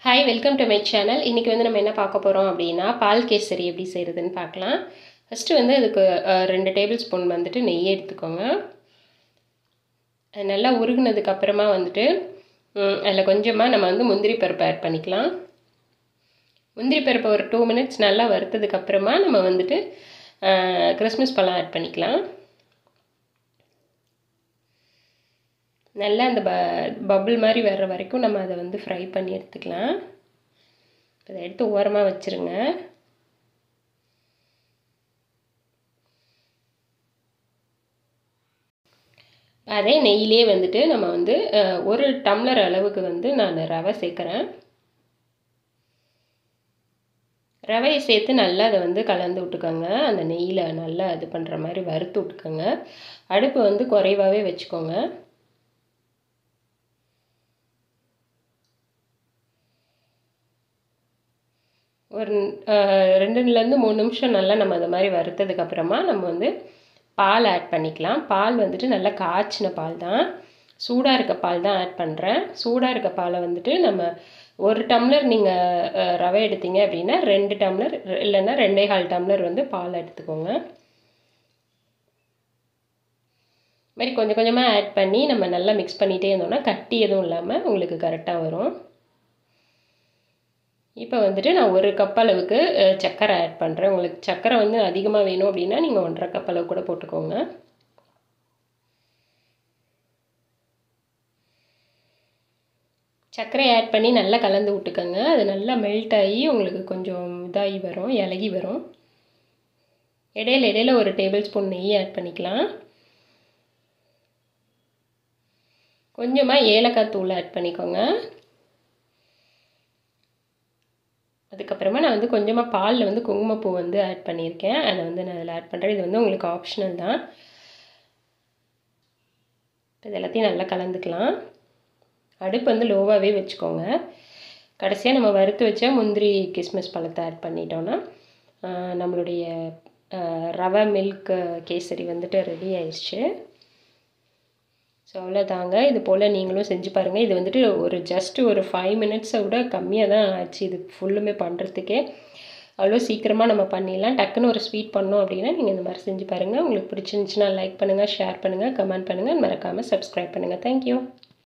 Hi welcome to my channel. இன்றைக்கி வந்து நம்ம என்ன பார்க்க போகிறோம் அப்படின்னா பால் கேசரி எப்படி செய்கிறதுன்னு பார்க்கலாம். ஃபஸ்ட்டு வந்து அதுக்கு 2 டேபிள் ஸ்பூன் வந்துட்டு நெய் எடுத்துக்கோங்க. நல்லா உருகுனதுக்கப்புறமா வந்துட்டு அதில் கொஞ்சமாக நம்ம வந்து முந்திரி பருப்பு ஆட் பண்ணிக்கலாம். முந்திரி பருப்பை ஒரு 2 மினிட்ஸ் நல்லா வறுத்ததுக்கப்புறமா நம்ம வந்துட்டு கிறிஸ்மஸ் பழம் ஆட் பண்ணிக்கலாம். நல்லா அந்த பபுள் மாதிரி வர்ற வரைக்கும் நம்ம அதை வந்து ஃப்ரை பண்ணி எடுத்துக்கலாம். அதை எடுத்து ஓரமாக வச்சுருங்க. அதே நெய்யிலே வந்துட்டு நம்ம வந்து 1 டம்ளர் அளவுக்கு வந்து நான் ரவை சேர்க்குறேன். ரவையை சேர்த்து நல்லா அதை வந்து கலந்து விட்டுக்கோங்க. அந்த நெய்யில் நல்லா இது பண்ணுற மாதிரி வறுத்து விட்டுக்கோங்க. அடுப்பு வந்து குறைவாகவே வச்சுக்கோங்க. ஒரு 2லேருந்து 3 நிமிஷம் நல்லா நம்ம அது மாதிரி வறுத்ததுக்கப்புறமா நம்ம வந்து பால் ஆட் பண்ணிக்கலாம். பால் வந்துட்டு நல்லா காய்ச்சின பால் தான், சூடாக இருக்க பால் தான் ஆட் பண்ணுறேன். சூடாக இருக்க பாலை வந்துட்டு நம்ம 1 டம்ளர் நீங்கள் ரவை எடுத்தீங்க அப்படின்னா 2 டம்ளர் இல்லைன்னா 2.25 டம்ளர் வந்து பால் எடுத்துக்கோங்க. இது மாதிரி கொஞ்சம் கொஞ்சமாக ஆட் பண்ணி நம்ம நல்லா மிக்ஸ் பண்ணிகிட்டே இருந்தோம்னா கட்டி எதுவும் இல்லாமல் உங்களுக்கு கரெக்டாக வரும். இப்போ வந்துட்டு நான் 1 கப் அளவுக்கு சர்க்கரை ஆட் பண்ணுறேன். உங்களுக்கு சர்க்கரை வந்து அதிகமாக வேணும் அப்படின்னா நீங்கள் 1.5 கப் அளவு கூட போட்டுக்கோங்க. சர்க்கரை ஆட் பண்ணி நல்லா கலந்து விட்டுக்கோங்க. அது நல்லா மெல்ட் ஆகி உங்களுக்கு கொஞ்சம் இதாகி வரும், இலகி வரும். இடையில 1 டேபிள் ஸ்பூன் நெய் ஆட் பண்ணிக்கலாம். கொஞ்சமாக ஏலக்காய் தூள் ஆட் பண்ணிக்கோங்க. அதுக்கப்புறமா நான் வந்து கொஞ்சமாக பாலில் வந்து குங்குமப்பூ வந்து ஆட் பண்ணியிருக்கேன். அதை வந்து நான் அதில் ஆட் பண்ணுறேன். இது வந்து உங்களுக்கு ஆப்ஷனல் தான். இது எல்லாத்தையும் நல்லா கலந்துக்கலாம். அடுப்பு வந்து லோவாகவே வச்சுக்கோங்க. கடைசியாக நம்ம வறுத்து வச்ச முந்திரி கிஸ்மிஸ் பழத்தை ஆட் பண்ணிட்டோன்னா நம்மளுடைய ரவை மில்க் கேசரி வந்துட்டு ரெடி ஆயிடுச்சு. ஸோ அவ்வளோதாங்க. இது போல் நீங்களும் செஞ்சு பாருங்கள். இது வந்துட்டு ஜஸ்ட் ஒரு 5 மினிட்ஸை விட கம்மியாக தான் ஆச்சு இது ஃபுல்லுமே பண்ணுறதுக்கே. அவ்வளோ சீக்கிரமாக நம்ம பண்ணிடலாம். டக்குன்னு ஒரு ஸ்வீட் பண்ணோம் அப்படின்னா நீங்கள் இந்த மாதிரி செஞ்சு பாருங்கள். உங்களுக்கு பிடிச்சிருந்துச்சுன்னா லைக் பண்ணுங்கள், ஷேர் பண்ணுங்கள், கமெண்ட் பண்ணுங்கள், மறக்காமல் சப்ஸ்கிரைப் பண்ணுங்கள். தேங்க்யூ.